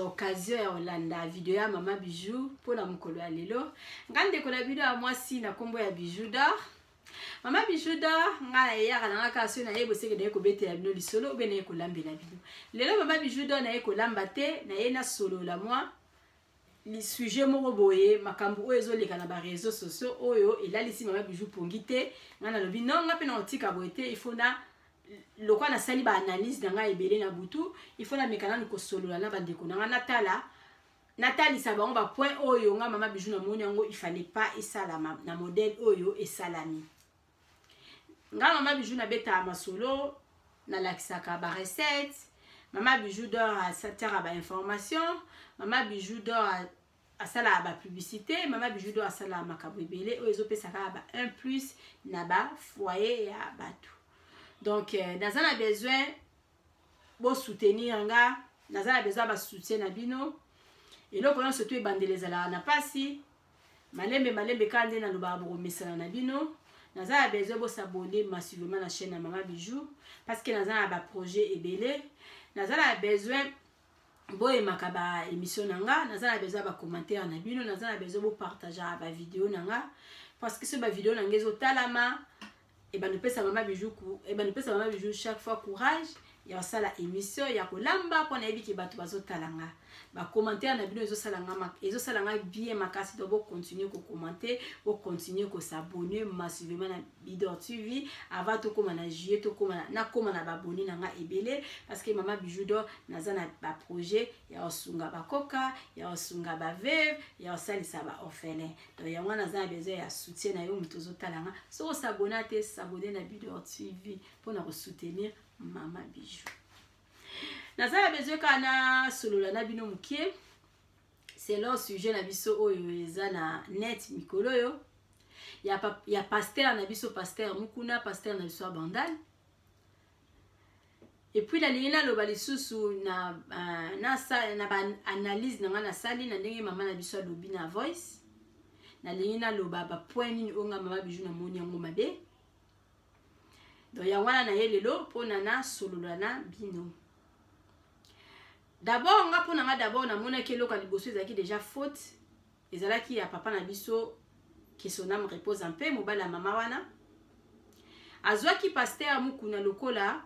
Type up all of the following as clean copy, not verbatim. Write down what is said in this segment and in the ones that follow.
occasion ya olanda video ya Mama Bijou pour la mukolo ya lelo. Ngande ko la video ya mwasi na kombo ya Bijou d'or. Mama Bijou d'or ngala ya kana ka so na yebo seke de ko bete ya bino lisolo be na ko lambela bino. Lelo Mama Bijou d'or na ye ko lamba te na ye na solo la moi. Les sujets moko boye makambo oyo ezoleka na ba réseaux sociaux oyo elalisi Mama Bijou pongite ngana lobi non nga pe na otika boete il faut na lokwa na sali ba analyse danga ebele na butu il faut na mekana ni ko solola na bandeko na Nathalie sa ba on ba point oyo nga Mama Bijou na moni yango il fallait pas esalama na modèle oyo esalami nga Mama Bijou na beta masolo na laksaka ba recette Mama Bijou d'or a satira ba information Mama Bijou d'or a sala ba publicité Mama Bijou d'or a sala makabo ebele o ezo pesa ka ba 1 plus na ba foyer ya batu donc dans un besoin bo soutenir nga dans un besoin ba soutien na bino et là quand surtout bandeleza la na pasi malembe kande na loba bo mesana na bino dans un besoin bo s'abonner massivement na chaîne na Mama Bijou parce que dans un ba projet ebele dans un besoin boye makaba émission nanga nazana besoin ba commentaire na bino nazana besoin bo partager ba vidéo nanga parce que ce ba vidéo nanga zo talama et ben nous pesa Mama Bijou Mama Bijou chaque fois courage ya sala émission ya kolamba pona ebi ki batu bazo talanga ba commentaire na bino ezo salanga bien makasi do bo continuer ko commenter bo continuer ko s'abonner massivement na Bidor TV avant to koma na juillet to koma na ba abonner nanga ebele parce que Mama Bijou d'or nazana ba projet ya osunga ba koka ya osunga ba veuve ya osalisa ba orphelin donc ya mwana nazana besoin ya soutien na yo muto zo talanga so s'abonner na Bidor TV pour na soutenir Mama Bijou. Nazala besoin kana solola na bino mukie. C'est leur sujet na biso oyo eza na net mikolo yo. Ya pasteur na biso pasteur mukuna pasteur na biso bandal. Et puis la lina loba lisusu na ba analyse na sali na ndenge mama na biso lobi na voice. Na lina loba ba point nini onga Mama Bijou na moni yango mabe. Donc ya wana na yelelo pona na solola na bino. D'abord nga pona nga d'abord na mona ke loka liboso ezaki déjà faute. Ezalaki ya papa na biso que son âme repose en paix mobala mama wana. Azwaki pasteur mukuna lokola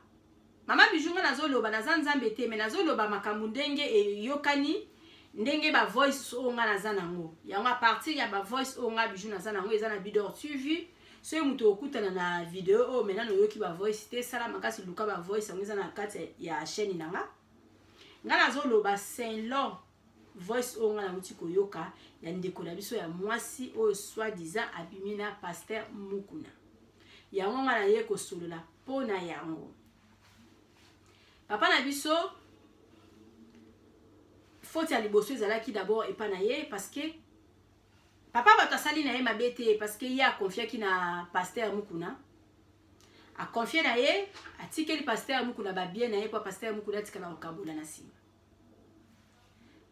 Mama Bijou nga nazoloba na nzambe te mais nazoloba makambo ndenge e yokani ndenge ba voice onga nazana ngo. Yango a partir ya ba voice onga Bijou nazana ngo ezana Bidor TV. So muto okutana na video o menano yoki ba voice te sala makasi luka ba voice ngeza na kati ya chaîne nanga ngana zoloba Saint-Laurent voice o ngana muti koyoka ya ndeko na biso ya mwasi o soi-disant abimina pasteur mukuna ya ngana ye ko solola pona yango papa na biso faut ya liboso ezalaki d'abord epana ye parce que papa batasali na ye mabete parce que ye a confié ki na pasteur mukuna a confié na ye atikeli pasteur mukuna ba bien na ye pa pasteur mukuna tikala okabula na sima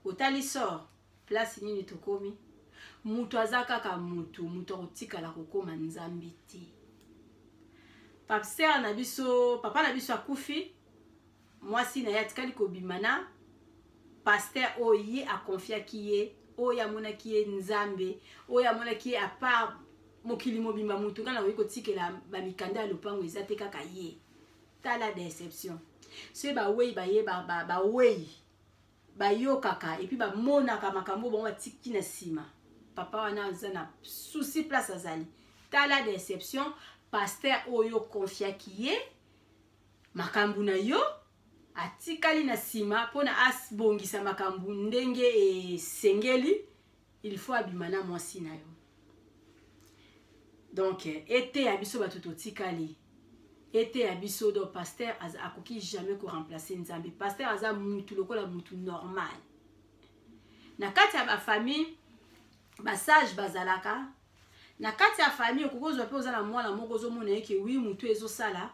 otali sort place nini tokomi mutu azaka ka mutu otikala kokoma nzambe te pasteur na biso papa na biso akufi mwasi na ye atikali kobimana pasteur oye a confié ki ye oya mona ki nzambe oya mona ki a part mokili mobimba mutu kana wiko tikela ba mikanda ya lopango ezate kaka ye tala déception so ba wei ba ye ba wei ba yo kaka et puis ba mona ka makambo bon tiki na sima papa wana zana souci place azali tala déception pasteur oyo confia ki ye makambo na yo atikali na sima pona asbongisa makambu ndenge e sengeli il faut abimana mwasi na yo donc été abiso batuto tikali été abiso do pasteur akoki jamais ko remplacer nzambe pasteur aza mutu lokola mutu normal na kati ya ba famille ba sage bazalaka na kati ya famille okokozwa pe ozala mwana moko zo mona yeke wi mutu ezo sala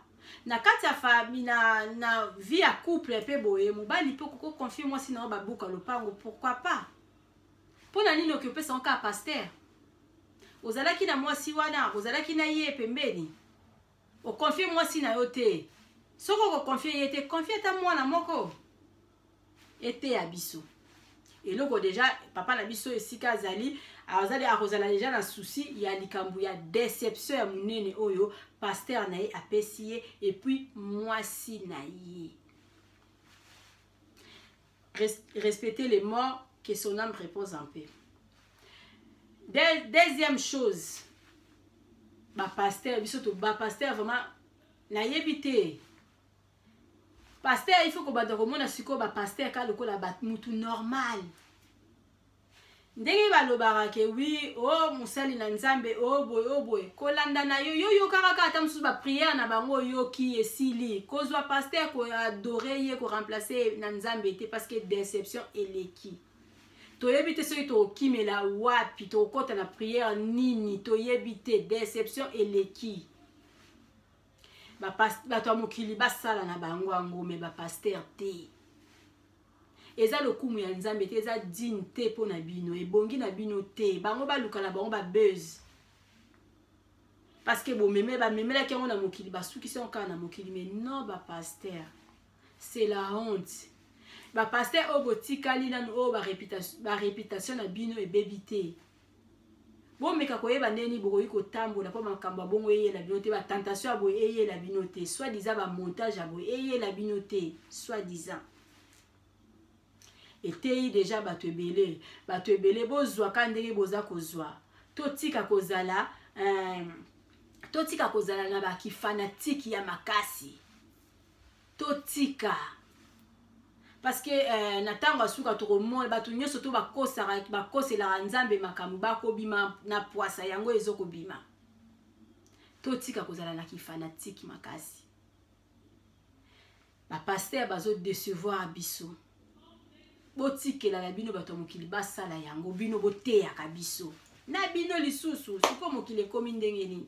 na kati ya famille na vie ya couple pe boye mobali pe koko confier moi sinon ba buka lopango pourquoi pas pona nini occuper son cas pasteur ozalaki na mwasi wana ozalaki na ye pembeni o confier moi si na yo te soko ko confier ye te confier ta mwana moko ete abiso et loko déjà papa na biso esika azali azali akozala déjà na souci ya likambo ya déception ya munene oyo pasteur na ye apesi ye et puis mwasi na ye. Respecter les morts, que son âme repose en paix. Deuxième chose, pasteur, pasteur vraiment na yebite. Pasteur, il faut que badomona siko pasteur ka lokola mutu normal. Ndenge balobara ke oui, oh musali na nzambe, oh boy, kolanda na yo kaka ata musu ba prière na bango yo ki esili. Kozwa pasteur ko adorer ye ko remplacer na nzambe te parce que déception eleki. To yebite so to kimela wapi to kota na prière nini to yebite déception eleki. Ba to mokili basala na bango ngome ba pasteur te. Eza lokumu ya nzambe te eza digne te po na bino ebongi na bino te bango baluka na bango ba buzz parce que bo memela ki na mokili basuki se onka na mokili mais non ba pasteur c'est la honte ba pasteur obotikali na o ba réputation na bino ebebite bo meka koyeba neni bokoyi kotambola po makambo bongo eyela bino te ba tentation abo eyela bino te soit disant ba montage abo eyela bino te soit disant. Et déjà bato ebele bozwa ka ndenge boza kozwa totika kozala na baki fanatique ya makasi totika parce que na tango asuka tokomona bato nyonso to bakosela nzambe makambo bakobima na poasa yango ezokobima totika kozala na kifanatique makasi ba pasteur bazo décevoir biso botikela na bino bato mokili basala yango bino boteyaka biso na bino lisusu siko mokili ekomi ndenge nini.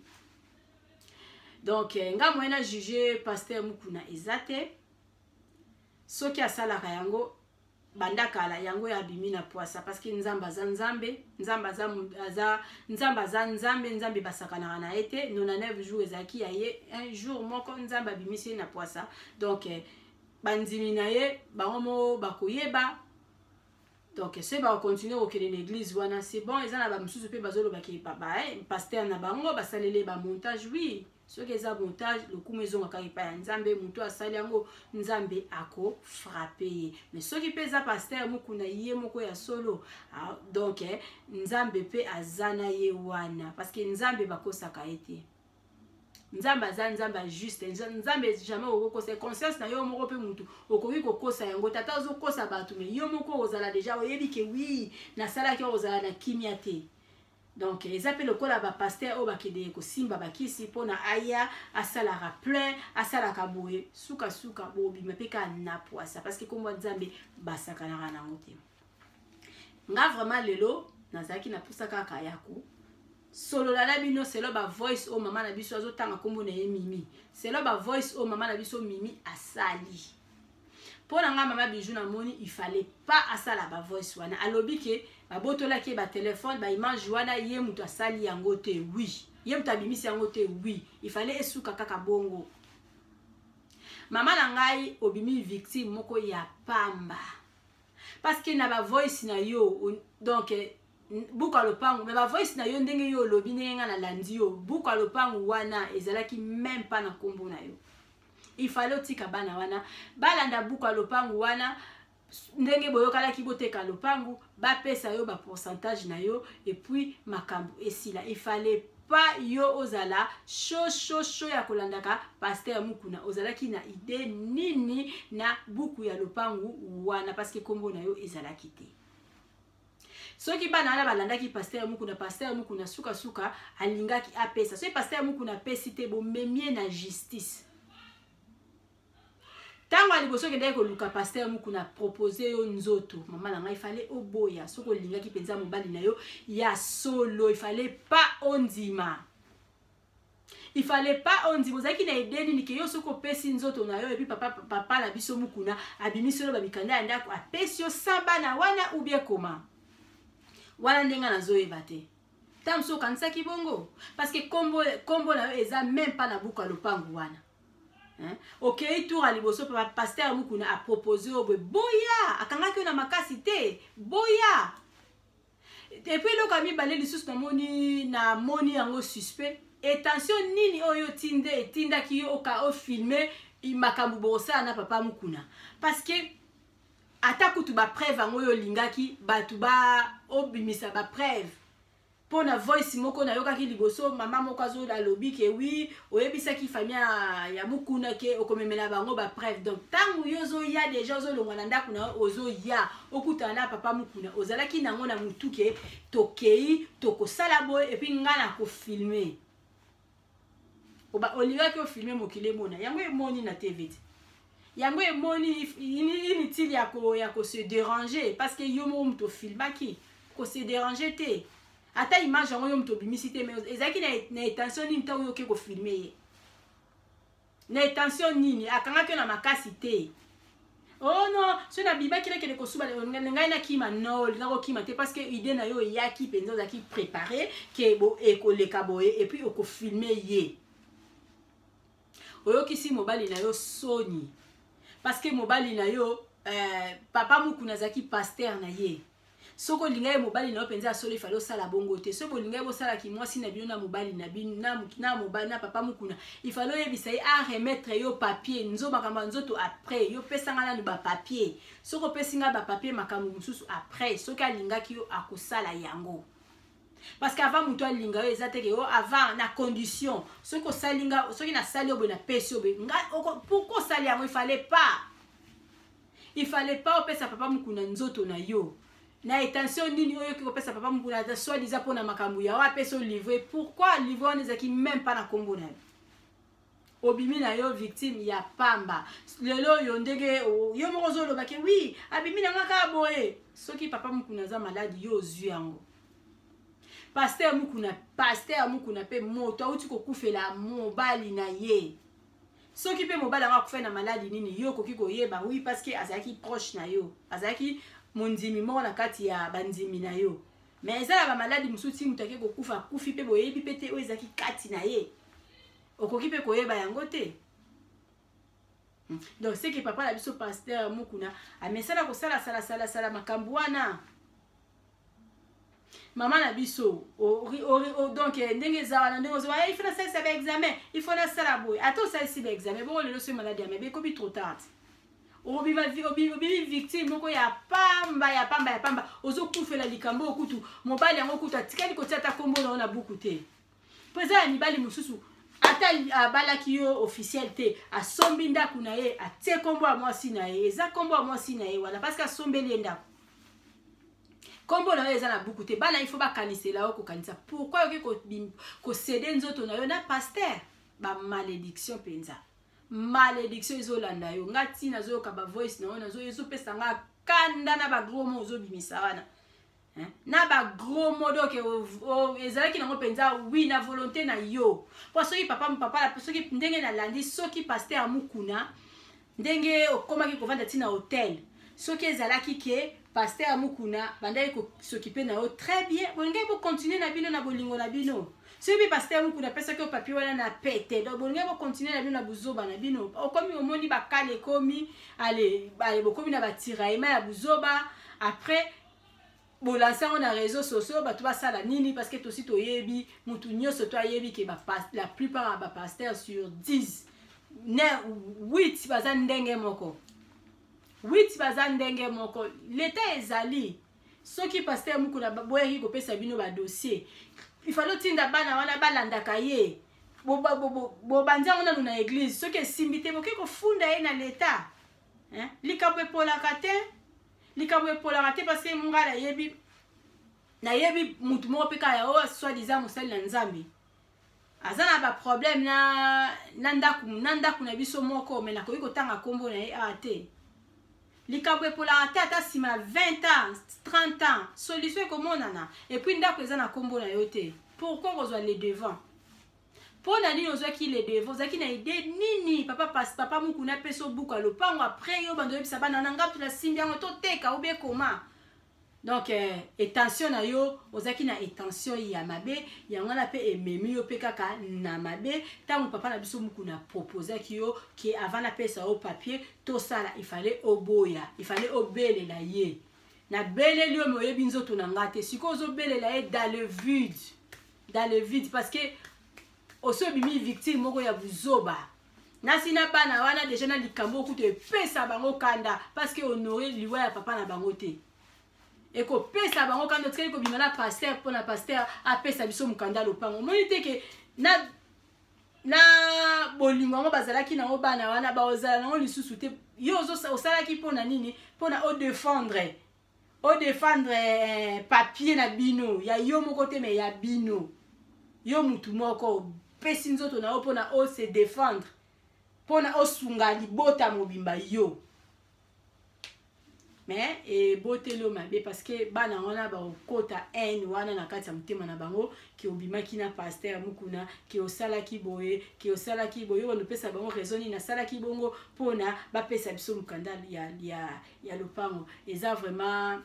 Donc nga moyena juger pasteur mukuna ezate soki asalaka yango bandakala yango ya bimi na poasa parce que nzamba za nzambe nzambe basakana na ete 99 jours ezaki ya ye un jour moko nzamba bimisi na poasa donc bandimi na ye bango bakoyeba. Donc c'est va continuer au l'église wana c'est bon ils en a ba mususu pe bazolo ba ki papa pasteur na bango basalele ba montage oui ce que ça montage le coup maison ka pa nzambe mutu asali yango nzambe ako frapper mais ce qui pesa pasteur mukuna ye moko ya solo donc nzambe pe azana ye wana parce que nzambe bakosaka ete nzamba nzamba juste nzambe jamais okokosa conscience na yo moko pe mutu okoki kokosa yango tata ozokosa bato mais yo moko ozala déjà oyebi ke oui na sala ki ozala na kimia te. Donc ils appellent le kola ba pasteur o bakede ko simba bakisi pona aya asala ra plein asala kaboye suka bobi mepeka na poisa parce que comme nzambe basaka na rango te nga vraiment lelo nazaki na pusaka kayako solo la bino c'est là ba voice o mama na biso azotanga kombo na ye Mimi c'est là ba voice o mama na biso Mimi asali pour nga mama bijou na moni il fallait pas asala ba voice wana alobi ke ba botola ke ba téléphone ba image wana ye mutu asali yango te oui ye mutu abimisi yango te oui il fallait esuka kaka bongo mama na ngai obimi victime moko ya pamba parce que na ba voice na yo donc buka lopangu mais ba voice na yo ndenge yo lobi ndenge na landi yo buka lopangu wana ezalaki même pas na kombo na yo il fallait otika bana wana balanda buka lopangu wana ndenge boyokala ki boteka lopangu ba pesa yo ba pourcentage na yo et puis makambo esila il fallait pas yo ozala show ya kolandaka pasteur mukuna ozalaki na idée nini na buku ya lopangu wana parce que kombo na yo ezalaki te. Soki bana na balandaki pasteur mukuna suka alingaki apesa so pasteur mukuna pesi te bo memie na justice tango aliboso ke ndeko luka pasteur mukuna proposer yo nzoto mama na ngai fallait oboya soko lingaki penza mobali na yo ya solo il fallait pas ondima ozaki na idée nini ke yo soko pesi nzoto na yo et puis papa la biso mukuna abimisolo babikanda ndako apesi yo samba na wana ou bien comment wana ndenga nazoyeba te tamso kansaki bongo parce que kombo na yo eza même pas na buka lopangu wana Ok, tour à liboso, pasteur Mukuna a proposé au boya, a kanga que na makasite, boya. Et puis le kami balé de sous na moni yango suspect. Et attention nini oyo tinda ki yo ka o filmer makambu bosa na papa Mukuna. Parce que ata kutu ba preuve yango yo lingaki batu ba obimisa ba preuve. Pour na voice moko na yoka ki liboso mama moko azo da lobby ke oui oyebisa ki famia ya Mukuna ke okomemela bango ba preuve. Donc tangu yozo ya déjà zo longana ndako na ozo ya okutana papa Mukuna ozala ki nango na mutu ke tokei tokosala boy et puis ngana ko filmer. Oba oliva ke o filmer mokile mona yango emoni na TV. Yango emoni inutile ya ko se déranger parce que yo mo mto filmaki ko se déranger te. Ata image yango yo mto bimisite mais ezaki na intention nini ta yo ke ko filmer. Na intention nini akanga ke na makasi te. Oh non, so na biba kile ke ko suba ngai na kima no, na ko kima te parce que idée na yo yaki penzo zaki préparer ke bo ekoleka boye et puis oko filmer ye. Oyo kisi mobali na yo soni. Parce que mobali na yo papa Mukuna zaki pasteur na ye. Soko linga mobali na yo penza solo falo sala bongo te. Soko linga bo sala ki mwasi na bino na mobali na bino na mobali na papa Mukuna. Il fallait yebisa a remettre yo papier nzo makamba nzoto après yo pesanga na ba papier. Soko pesinga ba papier makambu mususu après. Soko linga ki yo akosala yango. Parce qu'avant muto linga yo ezate ke yo avant na condition. Soko salinga soki na sali yo na pesi yo be. Pourquoi sali yango il fallait pas opesa papa Mukuna nzoto na yo. Na intention nini oyo ki opesa papa Mukuna da soit disant pour na makambu ya wa peso livrer. Pourquoi livrer nezaki même pas na kombo na. Obimi na yo victime ya pamba. Lelo yo ndenge yo mozo lo bake oui, abimi na ngaka boye. Soki papa Mukuna za malade yo zu yango. Pasteur Mukuna pe moto uti ko kufela mobali na ye. Soki pe mobali nga kufela malade nini yo koki ko yeba oui parce que azaki proche na yo. Azaki mondimi mo na kati ya bandimi na yo. Mais ezala ba malade musuti mutake ko kufa kufi pe boyebi pete o ezaki kati na ye. Okoki pe ko yeba yango te. Donc c'est que papa la biso pasteur Mukuna a mesala ko sala makambu wana. Maman na biso donc ndenge za wana ndenge zo il faut na ça ba examen il faut na sala boy ato ça ici ba examen bon le so maladie mais ko bi trop tard obi victime moko ya pamba ozo kufela likambo okutu mobali yango okutu atikali ko tiata kombo na buku te pesa ni bali mususu ata balaki yo officiel te asombi ndaku na ye atie kombo a mwasi na ye eza kombo a mwasi na ye wala parce que asombeli ndaku kombo na yo eza na buku te bana il faut ba kanisela ko kanisa pourquoi ko céder nzoto na yo na pasteur ba malédiction penza malédiction izolanda yo ngati nazo ka ba voice na nazo yeso pesa nga kanda na ba gros mots zo bimisa wana na ba gros mots donc ezalaki nango penza oui na volonté na yo parce que papa la soki ndenge na landi soki pasteur Mukuna ndenge okomaki ko vanda tina hôtel soki ezalaki ke pasteur Mukuna bandai ko s'occuper na yo très bien bonge bo continuer na bino na bolingo na bino. Si vous pasteur Mukuna pesa que papier wala na pete donc bonge bo continuer na bino na buzoba na bino okomi omoni bakale komi allez bokomi na batiraima ya buzoba après bon lancer on a réseaux sociaux ba tu vas ça la nini parce que aussi to yebi mutu nyoso to yebi ke ba la plupart ba pasteur sur 10 8 baza ndenge moko 8 baza ndenge moko l'état ezali soki pasteur Mukuna boyeki ko pesa bino ba dossier il fallait tinda bana wana balandaka ye bo banza ona na église soki simbite boke ko funda ye na l'état likambo polaka te parce que mungala yebi na yebi mutu mo peka ya o soit disant mosali na nzambi azana ba problème na ndaku na biso moko mais na ko yiko tanga kombo na ye ate likambo polaka te ata sima 20 ans 30 ans solution komonana et puis ndako eza na kombo na yo te pourquoi ozwa les devants pour na nini ozwa ki les devants zaki na idée nini papa Mukuna peso buka lopango après yo bando yebisa bana na ngapi na simbi yango to teka obe koma donc intention na yo ozaki na intention ya mabe yango na pe ememi yo pe kaka na mabe tango papa na biso mukuna proposer ki yo ki avant na pesa au papier to sala il fallait oboya il fallait obele la ye na bele liyo moyebi nzoto na ngate siko ozobele la ye dans le vide parce que oso bimi victime moko ya buzoba nasi na bana wana déjà na likambo kuto pesa bango kanda parce que honorer liwa ya papa na bango te eko pesa bango kanda tseli ko bimana pasteur pona pasteur a pesa biso mukanda lopango moni te ke na bolingo ngo bazalaki na bana wana ba ozala nango lisusu te yo osalaki pona nini pona o défendre papier na bino ya yo moko te me ya bino yo mutu moko pesi nzoto na pona o se défendre pona o sunga libota mobimba yo mais et botelo mabe parce que bana wana ba okota haine wana na kati ya mutema na bango ki obimaki na pasteur mukuna ki osala ki boye wana pesa bango raisoni na sala ki bongo pona ba pesa biso mukanda ya lopango eza vraiment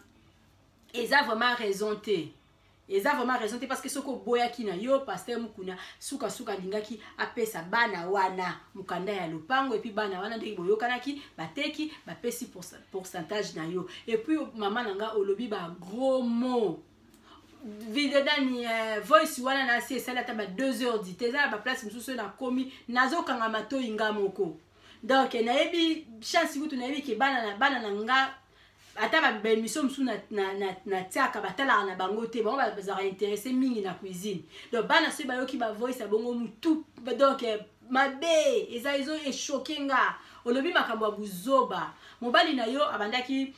raison te parce que soko boya ki na yo pasteur mukuna suka lingaki apesa bana wana mukanda ya lopango et puis bana wana ndeki boyokanaki bateki bapesi pourcentage na yo et puis mama nanga olobi ba gros mot video dani voice wana na si esala ta ba 2 heures dit eza ba place mususu na komi nazokanga matoi nga moko donc na yebi chance kutu na yebi ke bana na nga ata ba bemission msu na tiaka batala na bango te bango bazara intéressé mingi na cuisine donc bana se bayoki ba voice abongo mutu donc mabe ezo choquenga olobi makambo ya buzoba mobali na yo abandaki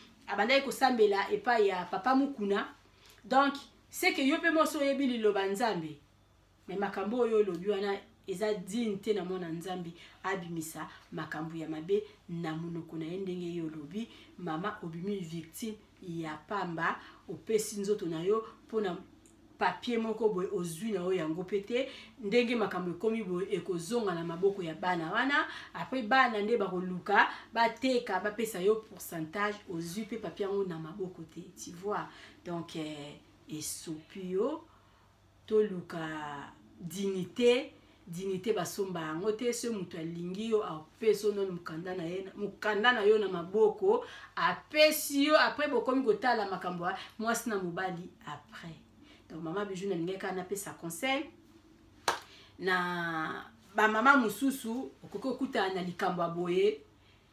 kosambela epa ya papa mukuna donc c'est que yo pe moso yebi liloba nzambe mais makambo oyo olobi wana eza digne te na mona nzambi abimisa makambo ya mabe na munoko na ndenge yo lobi mama obimi victime ya pamba opesi nzoto na yo pona papier moko boy ozwi na yo yango pete ndenge makambo ekomi boy ekozonga na maboko ya bana wana après bana nde bakoluka bateka bapesa yo pourcentage ozwi pe papier yango na maboko te tu vois donc esopio toluka dignité basomba yango te so mutu alingi yo apeso non mukanda na yo na maboko apesi yo après bokomi kotala makambo mwasi na mobali après donc mama Bijou na lingeka na pesa conseil na ba mama mususu okoki okuta na likambo boye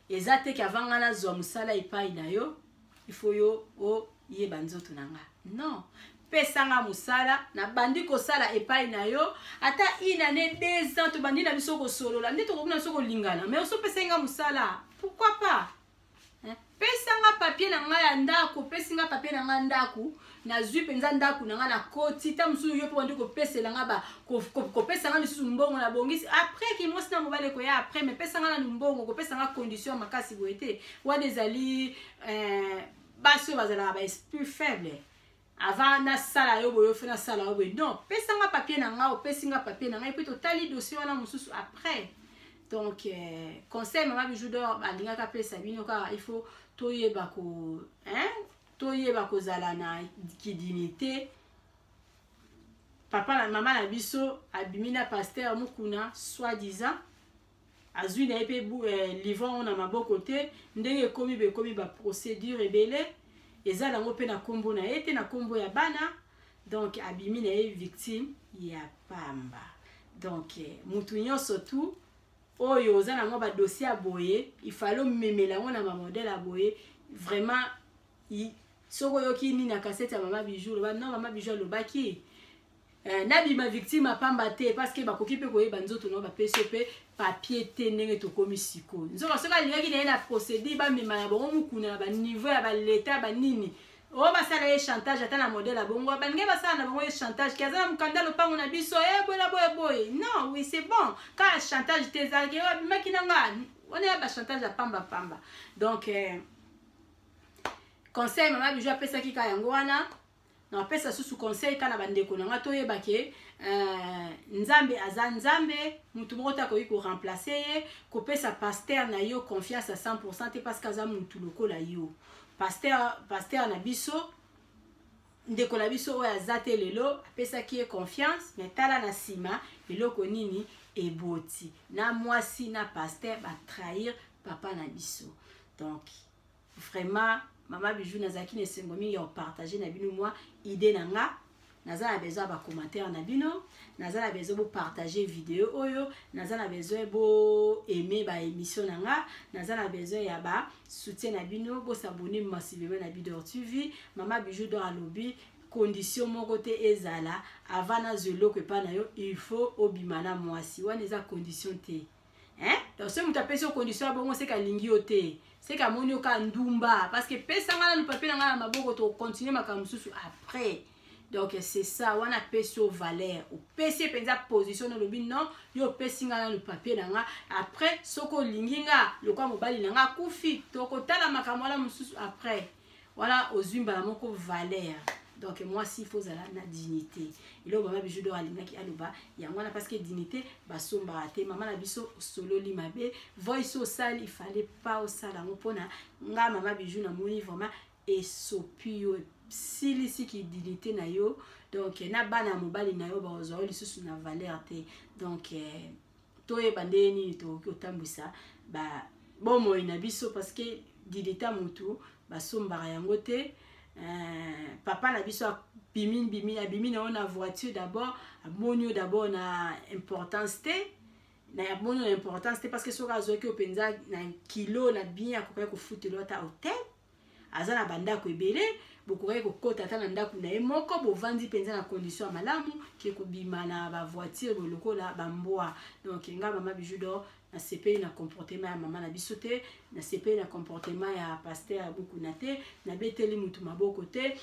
eza te kavanga na zwa musala epai na yo il faut yo o yeba nzoto nanga non pesanga musala na bandi kosala epai na yo ata ina ne 2 ans to bandi na biso ko solola ndito ko na soko lingana mais oso pesenga musala pourquoi pas pesanga papier na nga ya ndako pesinga papier na nga ndako na zui penza ndako na nga na koti ta musu yo po ndiko pesela nga ba ko pesanga lisusu mbongo na bongisi après ki mosi na mobale ko ya après mais pesanga na mbongo ko pesanga condition makasi boete wa des ali baso bazala ba esprit faible avant na sala yo boyo fena sala yo non pesanga papier na nga o pesinga papier na nga et puis totali dossier wana mususu après donc conseil mama Bijou d'or alingaka pesa bino ka il faut toyeba kozala na dignité papa na mama na biso abimi na pasteur mukuna soi-disant azwi na epe livre na maboko te ndenge ekomi ba procédure ebele eza nango pe na kombo na ete na kombo ya bana donc abimi na ye victime ya pamba donc mutu nyonso tu oyo oza nango ba dossier aboye il fallait memela ngo na ma modèle aboye vraiment soko yoki ni na cassette ya mama Bijou loba non mama Bijou lobaki nabi ma victime pamba te parce que bakoki pe koyeba nzoto no ba pese pe papier te ndenge to komi siko nzoka soka lingaki na na procédure ba mema ya bongo mukuna ba niveau ya ba l'état ba nini o basala ye chantage ata na modèle bongo balinge basala na bongo ye chantage kaza mukanda lopango na biso boy non oui c'est bon quand chantage te zalke bimaki na nga on est ba chantage ya pamba donc conseil mama Bijou apesa ki ka yango wana na pesa susu conseil kana bandeko na nga toyeba ke nzambe aza nzambe mutu moko ta koyi ko remplacer ye ko pesa pasteur na yo confiance à 100% te parce que aza mutu lokola yo pasteur na biso ndeko na biso oyo aza te lelo apesaki ye confiance mais tala na nsima eloko nini eboti na mwasi na pasteur batrahir papa na biso. Donc vraiment Mama Bijou nazaki na esengo mingi ya partager na bino mwa idée na nga. Naza na besoin ba commentaire na bino, naza na besoin bo partager vidéo oyo, naza na besoin bo aimer ba émission na nga, naza na besoin ya ba soutien na bino, bo s'abonner massivement na Bidor TV. Mama Bijou do alobi condition moko te ezala avant na zelo que pa na yo il faut obimana mwasi wana eza condition te. Hein? Donc si muta pesi condition bongo c'est ka lingi ote. C'est ka moni o ka ndumba parce que pesa nga na papier na nga na maboko to continuer makamususu après. Donc c'est ça, on a pesi au valeur. Au pesi penza position no lobi non, yo pesi nga na papier na nga après soko linginga le kwa mobali na nga kufi to ko tala makamala mususu après. Voilà ozimba la moko valeur. Donc moi si faut la dignité. Et là Mama Bijou do alingaki aloba yangwana parce que dignité basomba raté maman na biso solo limabe voice au sale il fallait pas au sala ngopona nga Mama Bijou na moni vraiment et sopio silisi ki dignité na yo. Donc na bana mobali na yo ba ozo lisusu na valeur te. Donc to e bandeni to otambisa ba bomo ina biso parce que dignité mutu basomba yango te. Papa na biso bimi na ona voiture d'abord amonio d'abord na importance te na amonio na importance te parce que soka zo ke openza na kilo na bien akoka ko futelo ta hotel azana banda ko ebele bokoka ko kota ta na ndako na ye moko bo vandi penza na condition ya malamu ke ko bima na ba voiture boloko la bamboa. Donc nga Mama Bijou do na CP na comportement ya mama na biso te, na CP na comportement ya pasteur ya buku na te, na beteli mutu maboko te,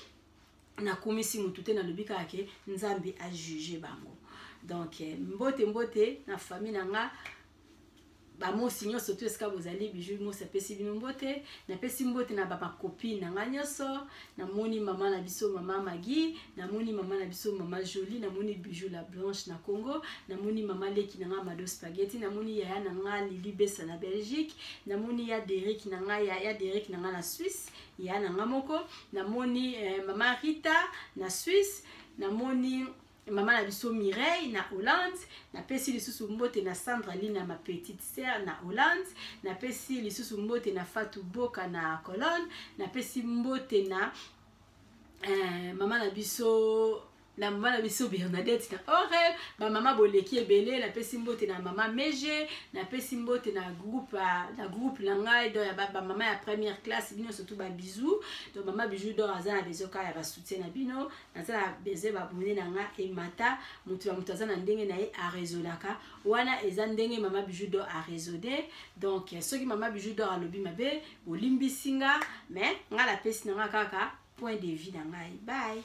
na komisi mutu te na lobika ke nzambe a juger bango. Donc mbote na famille na nga ba mo sinyo surtout eska bozali Bijou mo sepesi bino mbote na pesi mbote na ba copine na nga nyoso na moni mama na biso mama Magi na moni mama na biso mama Jolie na moni Bijou la Blanche na Congo na moni mama Leki na nga Mado Spaghetti na moni yaya na nga Lili Bessa na Belgique na moni ya Derek na nga ya Derek na nga na Suisse ya na nga moko na moni mama Rita na Suisse na moni Maman na biso Mireille na Hollande, na pesi lisusu mbote na Sandra Lina ma petite sœur na Hollande, na pesi lisusu mbote na Fatou Boka na Cologne, na pesi mbote na maman na biso Bernadette na Orel, ba mama Boleki ebele, na pesi mbote na mama Meje, na pesi mbote na groupe na ngai do ya ba mama ya première classe bino surtout ba bisou. Donc Mama Bijou do azana bezoka ya ba soutien na bino, azana beze ba bune na nga e mata mutu azana ndenge na ye a rezonaka wana eza ndenge Mama Bijou do a rezode. Donc soki Mama Bijou do alobi mabe olimbi singa mais nga la pesi na nga kaka point de vue na ngai. Bye.